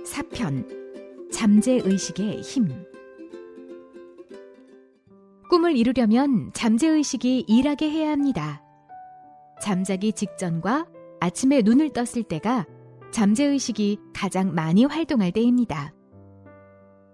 4편 잠재의식의 힘. 꿈을 이루려면 잠재의식이 일하게 해야 합니다. 잠자기 직전과 아침에 눈을 떴을 때가 잠재의식이 가장 많이 활동할 때입니다.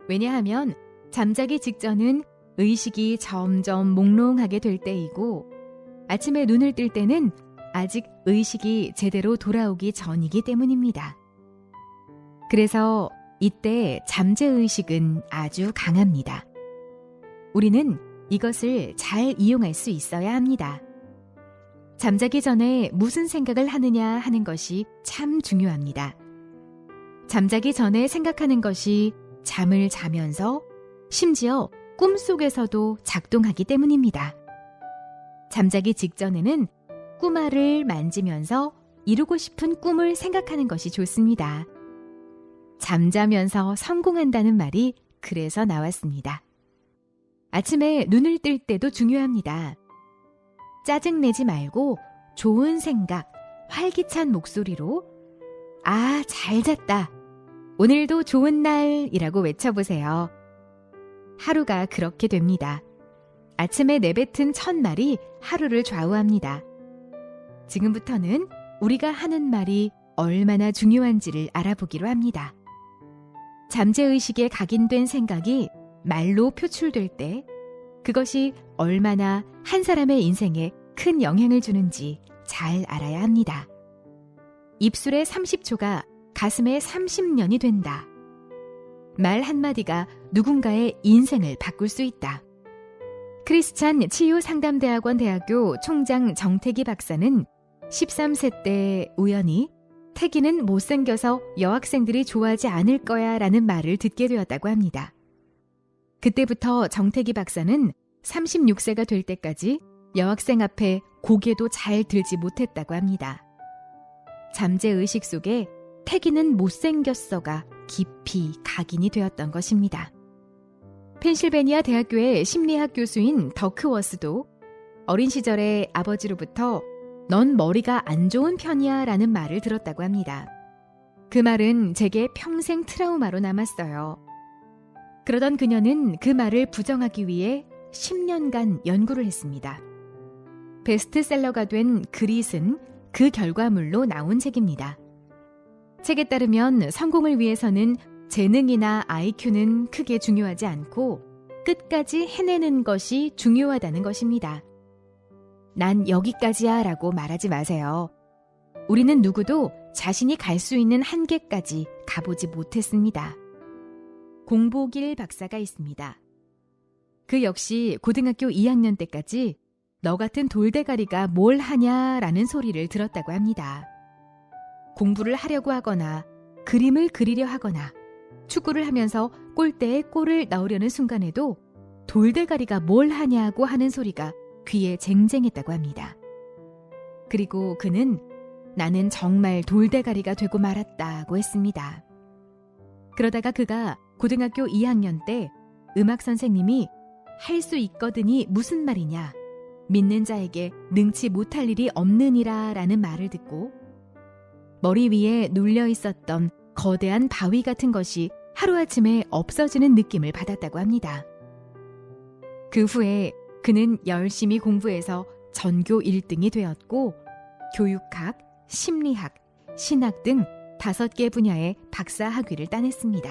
왜냐하면 잠자기 직전은 의식이 점점 몽롱하게 될 때이고 아침에 눈을 뜰 때는 아직 의식이 제대로 돌아오기 전이기 때문입니다. 그래서 이때 잠재의식은 아주 강합니다. 우리는 이것을 잘 이용할 수 있어야 합니다. 잠자기 전에 무슨 생각을 하느냐 하는 것이 참 중요합니다. 잠자기 전에 생각하는 것이 잠을 자면서 심지어 꿈속에서도 작동하기 때문입니다. 잠자기 직전에는 꿈알을 만지면서 이루고 싶은 꿈을 생각하는 것이 좋습니다. 잠자면서 성공한다는 말이 그래서 나왔습니다. 아침에 눈을 뜰 때도 중요합니다. 짜증내지 말고 좋은 생각, 활기찬 목소리로 아, 잘 잤다. 오늘도 좋은 날이라고 외쳐보세요. 하루가 그렇게 됩니다. 아침에 내뱉은 첫말이 하루를 좌우합니다. 지금부터는 우리가 하는 말이 얼마나 중요한지를 알아보기로 합니다. 잠재의식에 각인된 생각이 말로 표출될 때 그것이 얼마나 한 사람의 인생에 큰 영향을 주는지 잘 알아야 합니다. 입술의 30초가 가슴의 30년이 된다. 말 한마디가 누군가의 인생을 바꿀 수 있다. 크리스찬 치유상담대학원 대학교 총장 정태기 박사는 13세 때 우연히 태기는 못생겨서 여학생들이 좋아하지 않을 거야 라는 말을 듣게 되었다고 합니다. 그때부터 정태기 박사는 36세가 될 때까지 여학생 앞에 고개도 잘 들지 못했다고 합니다. 잠재의식 속에 태기는 못생겼어가 깊이 각인이 되었던 것입니다. 펜실베니아 대학교의 심리학 교수인 더크워스도 어린 시절에 아버지로부터 넌 머리가 안 좋은 편이야 라는 말을 들었다고 합니다. 그 말은 제게 평생 트라우마로 남았어요. 그러던 그녀는 그 말을 부정하기 위해 10년간 연구를 했습니다. 베스트셀러가 된 그릿은 그 결과물로 나온 책입니다. 책에 따르면 성공을 위해서는 재능이나 IQ는 크게 중요하지 않고 끝까지 해내는 것이 중요하다는 것입니다. 난 여기까지야 라고 말하지 마세요. 우리는 누구도 자신이 갈 수 있는 한계까지 가보지 못했습니다. 공보길 박사가 있습니다. 그 역시 고등학교 2학년 때까지 너 같은 돌대가리가 뭘 하냐라는 소리를 들었다고 합니다. 공부를 하려고 하거나 그림을 그리려 하거나 축구를 하면서 골대에 골을 넣으려는 순간에도 돌대가리가 뭘 하냐고 하는 소리가 귀에 쟁쟁했다고 합니다. 그리고 그는 나는 정말 돌대가리가 되고 말았다고 했습니다. 그러다가 그가 고등학교 2학년 때 음악 선생님이 할 수 있거든이 무슨 말이냐, 믿는 자에게 능치 못할 일이 없느니라 라는 말을 듣고 머리 위에 눌려 있었던 거대한 바위 같은 것이 하루아침에 없어지는 느낌을 받았다고 합니다. 그 후에 그는 열심히 공부해서 전교 1등이 되었고 교육학, 심리학, 신학 등 5개 분야의 박사 학위를 따냈습니다.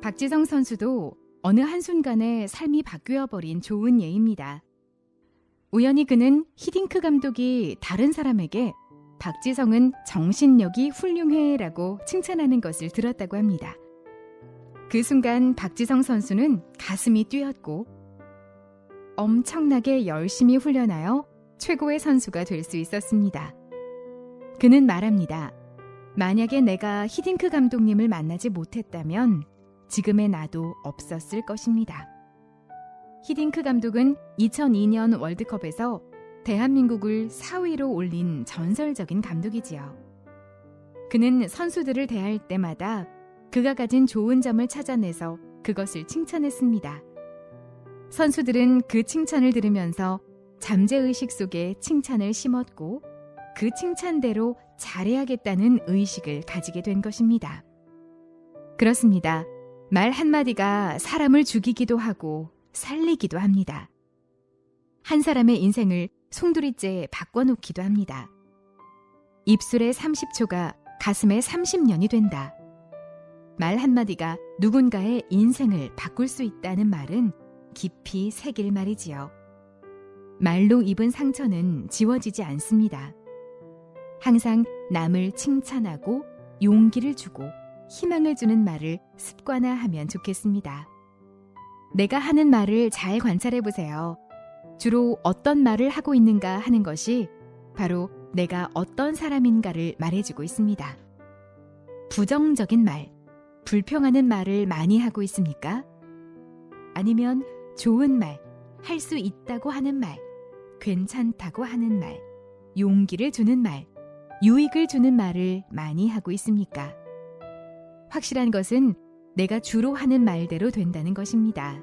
박지성 선수도 어느 한순간에 삶이 바뀌어버린 좋은 예입니다. 우연히 그는 히딩크 감독이 다른 사람에게 박지성은 정신력이 훌륭해라고 칭찬하는 것을 들었다고 합니다. 그 순간 박지성 선수는 가슴이 뛰었고 엄청나게 열심히 훈련하여 최고의 선수가 될 수 있었습니다. 그는 말합니다. 만약에 내가 히딩크 감독님을 만나지 못했다면 지금의 나도 없었을 것입니다. 히딩크 감독은 2002년 월드컵에서 대한민국을 4위로 올린 전설적인 감독이지요. 그는 선수들을 대할 때마다 그가 가진 좋은 점을 찾아내서 그것을 칭찬했습니다. 선수들은 그 칭찬을 들으면서 잠재의식 속에 칭찬을 심었고 그 칭찬대로 잘해야겠다는 의식을 가지게 된 것입니다. 그렇습니다. 말 한마디가 사람을 죽이기도 하고 살리기도 합니다. 한 사람의 인생을 송두리째 바꿔놓기도 합니다. 입술의 30초가 가슴의 30년이 된다. 말 한마디가 누군가의 인생을 바꿀 수 있다는 말은 깊이 새길 말이지요. 말로 입은 상처는 지워지지 않습니다. 항상 남을 칭찬하고 용기를 주고 희망을 주는 말을 습관화하면 좋겠습니다. 내가 하는 말을 잘 관찰해 보세요. 주로 어떤 말을 하고 있는가 하는 것이 바로 내가 어떤 사람인가를 말해주고 있습니다. 부정적인 말, 불평하는 말을 많이 하고 있습니까? 아니면 좋은 말, 할 수 있다고 하는 말, 괜찮다고 하는 말, 용기를 주는 말, 유익을 주는 말을 많이 하고 있습니까? 확실한 것은 내가 주로 하는 말대로 된다는 것입니다.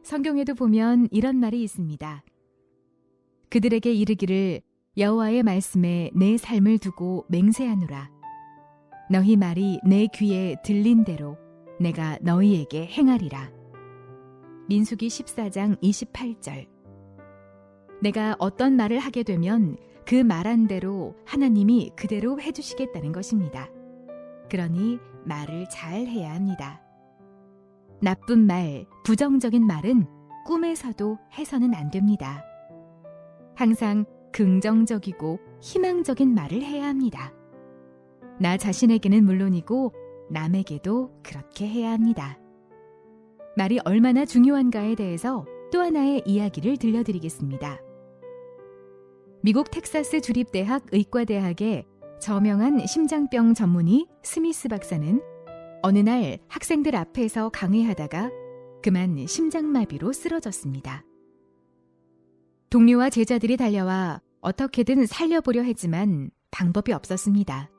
성경에도 보면 이런 말이 있습니다. 그들에게 이르기를 여호와의 말씀에 내 삶을 두고 맹세하노라. 너희 말이 내 귀에 들린 대로 내가 너희에게 행하리라. 민수기 14장 28절. 내가 어떤 말을 하게 되면 그 말한 대로 하나님이 그대로 해주시겠다는 것입니다. 그러니 말을 잘 해야 합니다. 나쁜 말, 부정적인 말은 꿈에서도 해서는 안 됩니다. 항상 긍정적이고 희망적인 말을 해야 합니다. 나 자신에게는 물론이고 남에게도 그렇게 해야 합니다. 말이 얼마나 중요한가에 대해서 또 하나의 이야기를 들려드리겠습니다. 미국 텍사스 주립대학 의과대학의 저명한 심장병 전문의 스미스 박사는 어느 날 학생들 앞에서 강의하다가 그만 심장마비로 쓰러졌습니다. 동료와 제자들이 달려와 어떻게든 살려보려 했지만 방법이 없었습니다.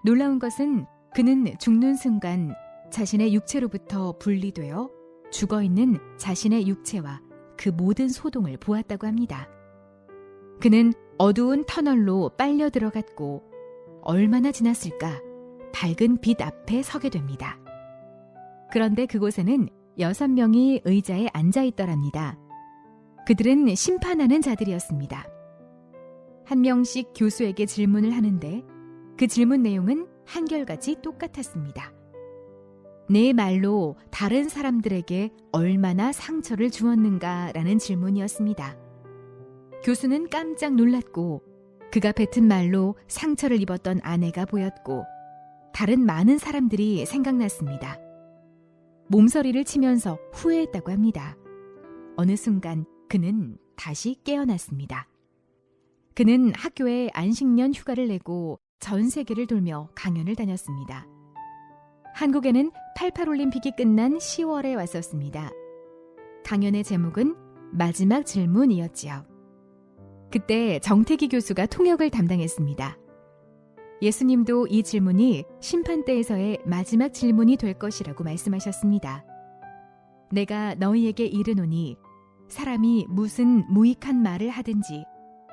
놀라운 것은 그는 죽는 순간 자신의 육체로부터 분리되어 죽어있는 자신의 육체와 그 모든 소동을 보았다고 합니다. 그는 어두운 터널로 빨려 들어갔고 얼마나 지났을까 밝은 빛 앞에 서게 됩니다. 그런데 그곳에는 6명이 의자에 앉아 있더랍니다. 그들은 심판하는 자들이었습니다. 한 명씩 교수에게 질문을 하는데 그 질문 내용은 한결같이 똑같았습니다. 내 말로 다른 사람들에게 얼마나 상처를 주었는가라는 질문이었습니다. 교수는 깜짝 놀랐고 그가 뱉은 말로 상처를 입었던 아내가 보였고 다른 많은 사람들이 생각났습니다. 몸서리를 치면서 후회했다고 합니다. 어느 순간 그는 다시 깨어났습니다. 그는 학교에 안식년 휴가를 내고 전 세계를 돌며 강연을 다녔습니다. 한국에는 88올림픽이 끝난 10월에 왔었습니다. 강연의 제목은 마지막 질문이었지요. 그때 정태기 교수가 통역을 담당했습니다. 예수님도 이 질문이 심판대에서의 마지막 질문이 될 것이라고 말씀하셨습니다. 내가 너희에게 이르노니 사람이 무슨 무익한 말을 하든지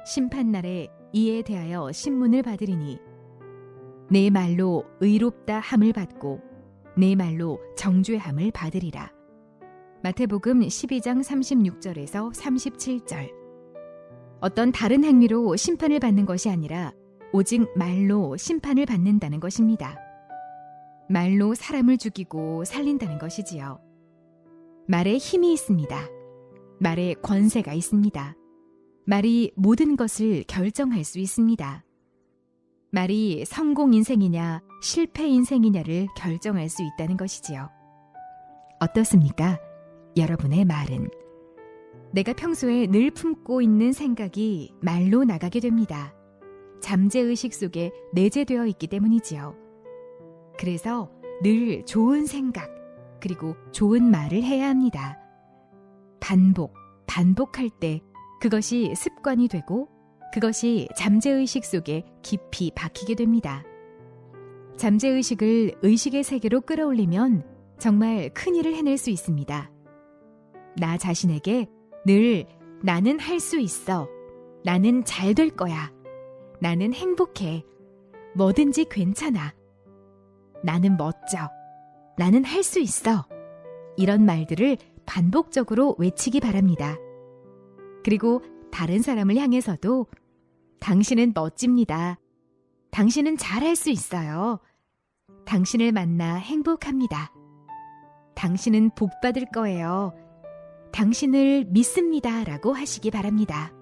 심판날에 이에 대하여 신문을 받으리니 내 말로 의롭다 함을 받고 내 말로 정죄함을 받으리라. 마태복음 12장 36절에서 37절. 어떤 다른 행위로 심판을 받는 것이 아니라 오직 말로 심판을 받는다는 것입니다. 말로 사람을 죽이고 살린다는 것이지요. 말에 힘이 있습니다. 말에 권세가 있습니다. 말이 모든 것을 결정할 수 있습니다. 말이 성공 인생이냐 실패 인생이냐를 결정할 수 있다는 것이지요. 어떻습니까? 여러분의 말은. 내가 평소에 늘 품고 있는 생각이 말로 나가게 됩니다. 잠재의식 속에 내재되어 있기 때문이지요. 그래서 늘 좋은 생각, 그리고 좋은 말을 해야 합니다. 반복할 때 그것이 습관이 되고 그것이 잠재의식 속에 깊이 박히게 됩니다. 잠재의식을 의식의 세계로 끌어올리면 정말 큰일을 해낼 수 있습니다. 나 자신에게 늘 나는 할 수 있어. 나는 잘 될 거야. 나는 행복해. 뭐든지 괜찮아. 나는 멋져. 나는 할 수 있어. 이런 말들을 반복적으로 외치기 바랍니다. 그리고 다른 사람을 향해서도 당신은 멋집니다. 당신은 잘할 수 있어요. 당신을 만나 행복합니다. 당신은 복 받을 거예요. 당신을 믿습니다. 라고 하시기 바랍니다.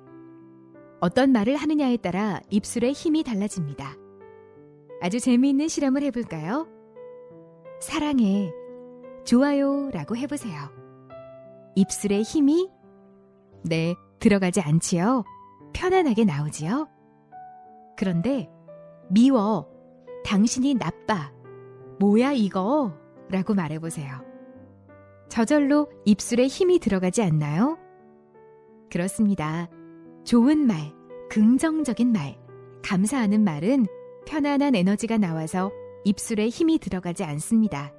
어떤 말을 하느냐에 따라 입술의 힘이 달라집니다. 아주 재미있는 실험을 해볼까요? 사랑해, 좋아요 라고 해보세요. 입술의 힘이 들어가지 않지요. 편안하게 나오지요. 그런데 미워, 당신이 나빠, 뭐야 이거 라고 말해보세요. 저절로 입술에 힘이 들어가지 않나요? 그렇습니다. 좋은 말, 긍정적인 말, 감사하는 말은 편안한 에너지가 나와서 입술에 힘이 들어가지 않습니다.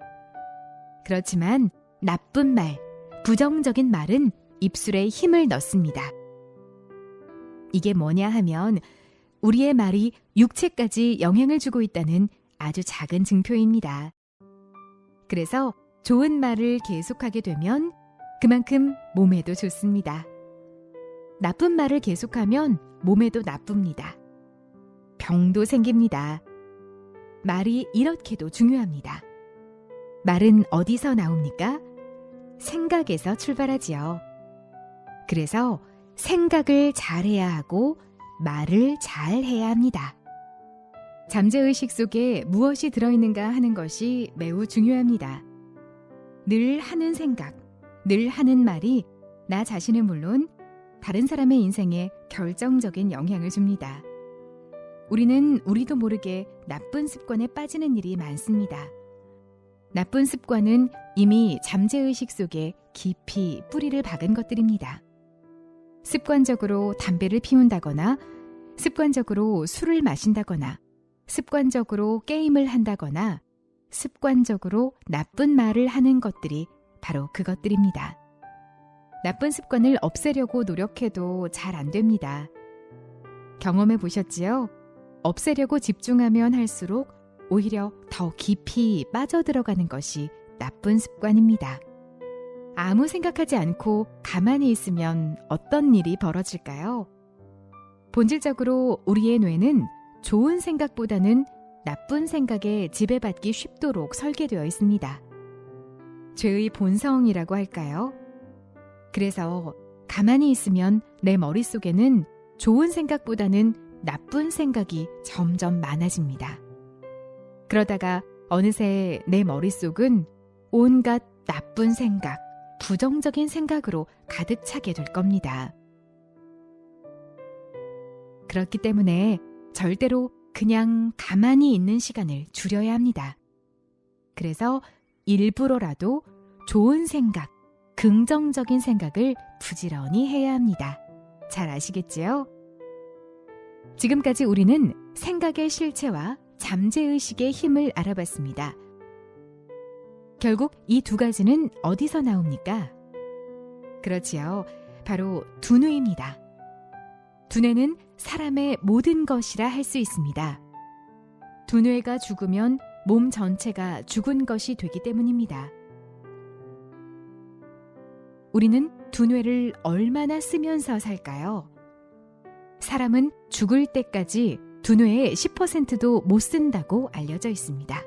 그렇지만 나쁜 말, 부정적인 말은 입술에 힘을 넣습니다. 이게 뭐냐 하면 우리의 말이 육체까지 영향을 주고 있다는 아주 작은 증표입니다. 그래서 좋은 말을 계속하게 되면 그만큼 몸에도 좋습니다. 나쁜 말을 계속하면 몸에도 나쁩니다. 병도 생깁니다. 말이 이렇게도 중요합니다. 말은 어디서 나옵니까? 생각에서 출발하지요. 그래서 생각을 잘해야 하고 말을 잘해야 합니다. 잠재의식 속에 무엇이 들어있는가 하는 것이 매우 중요합니다. 늘 하는 생각, 늘 하는 말이 나 자신은 물론 다른 사람의 인생에 결정적인 영향을 줍니다. 우리는 우리도 모르게 나쁜 습관에 빠지는 일이 많습니다. 나쁜 습관은 이미 잠재의식 속에 깊이 뿌리를 박은 것들입니다. 습관적으로 담배를 피운다거나, 습관적으로 술을 마신다거나, 습관적으로 게임을 한다거나, 습관적으로 나쁜 말을 하는 것들이 바로 그것들입니다. 나쁜 습관을 없애려고 노력해도 잘 안 됩니다. 경험해 보셨지요? 없애려고 집중하면 할수록 오히려 더 깊이 빠져들어가는 것이 나쁜 습관입니다. 아무 생각하지 않고 가만히 있으면 어떤 일이 벌어질까요? 본질적으로 우리의 뇌는 좋은 생각보다는 나쁜 생각에 지배받기 쉽도록 설계되어 있습니다. 죄의 본성이라고 할까요? 그래서 가만히 있으면 내 머릿속에는 좋은 생각보다는 나쁜 생각이 점점 많아집니다. 그러다가 어느새 내 머릿속은 온갖 나쁜 생각, 부정적인 생각으로 가득 차게 될 겁니다. 그렇기 때문에 절대로 그냥 가만히 있는 시간을 줄여야 합니다. 그래서 일부러라도 좋은 생각, 긍정적인 생각을 부지런히 해야 합니다. 잘 아시겠지요? 지금까지 우리는 생각의 실체와 잠재의식의 힘을 알아봤습니다. 결국 이 두 가지는 어디서 나옵니까? 그렇지요. 바로 두뇌입니다. 두뇌는 사람의 모든 것이라 할 수 있습니다. 두뇌가 죽으면 몸 전체가 죽은 것이 되기 때문입니다. 우리는 두뇌를 얼마나 쓰면서 살까요? 사람은 죽을 때까지 두뇌의 10%도 못 쓴다고 알려져 있습니다.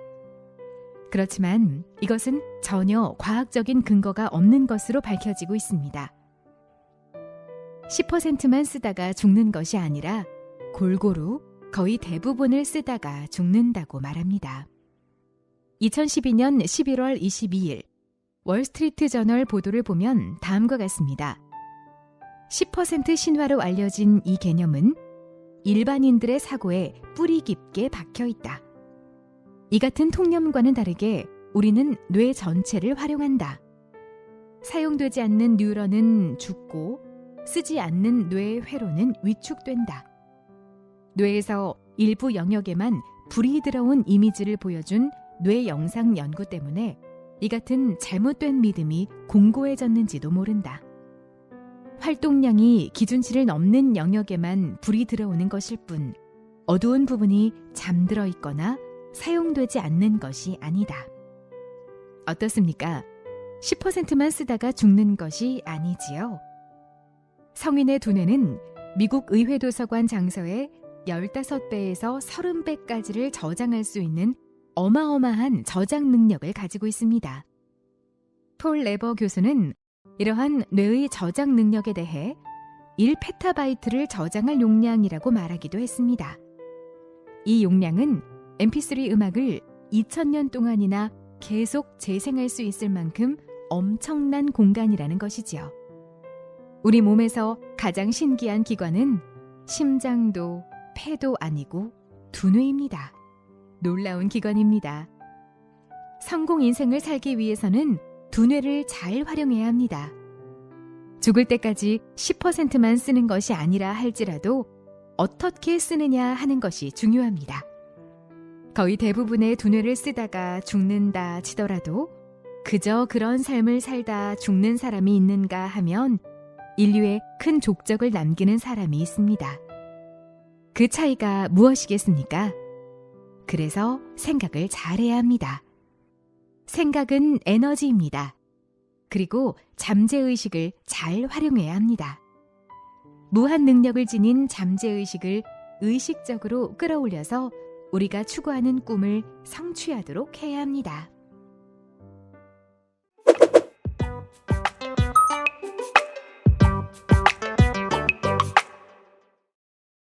그렇지만 이것은 전혀 과학적인 근거가 없는 것으로 밝혀지고 있습니다. 10%만 쓰다가 죽는 것이 아니라 골고루 거의 대부분을 쓰다가 죽는다고 말합니다. 2012년 11월 22일 월스트리트 저널 보도를 보면 다음과 같습니다. 10% 신화로 알려진 이 개념은 일반인들의 사고에 뿌리 깊게 박혀 있다. 이 같은 통념과는 다르게 우리는 뇌 전체를 활용한다. 사용되지 않는 뉴런은 죽고 쓰지 않는 뇌의 회로는 위축된다. 뇌에서 일부 영역에만 불이 들어온 이미지를 보여준 뇌 영상 연구 때문에 이 같은 잘못된 믿음이 공고해졌는지도 모른다. 활동량이 기준치를 넘는 영역에만 불이 들어오는 것일 뿐 어두운 부분이 잠들어 있거나 사용되지 않는 것이 아니다. 어떻습니까? 10%만 쓰다가 죽는 것이 아니지요. 성인의 두뇌는 미국 의회도서관 장서의 15배에서 30배까지를 저장할 수 있는 어마어마한 저장 능력을 가지고 있습니다. 폴 레버 교수는 이러한 뇌의 저장 능력에 대해 1페타바이트를 저장할 용량이라고 말하기도 했습니다. 이 용량은 mp3 음악을 2000년 동안이나 계속 재생할 수 있을 만큼 엄청난 공간이라는 것이지요. 우리 몸에서 가장 신기한 기관은 심장도 폐도 아니고 두뇌입니다. 놀라운 기관입니다. 성공 인생을 살기 위해서는 두뇌를 잘 활용해야 합니다. 죽을 때까지 10%만 쓰는 것이 아니라 할지라도 어떻게 쓰느냐 하는 것이 중요합니다. 거의 대부분의 두뇌를 쓰다가 죽는다 치더라도 그저 그런 삶을 살다 죽는 사람이 있는가 하면 인류에 큰 족적을 남기는 사람이 있습니다. 그 차이가 무엇이겠습니까? 그래서 생각을 잘해야 합니다. 생각은 에너지입니다. 그리고 잠재의식을 잘 활용해야 합니다. 무한 능력을 지닌 잠재의식을 의식적으로 끌어올려서 우리가 추구하는 꿈을 성취하도록 해야 합니다.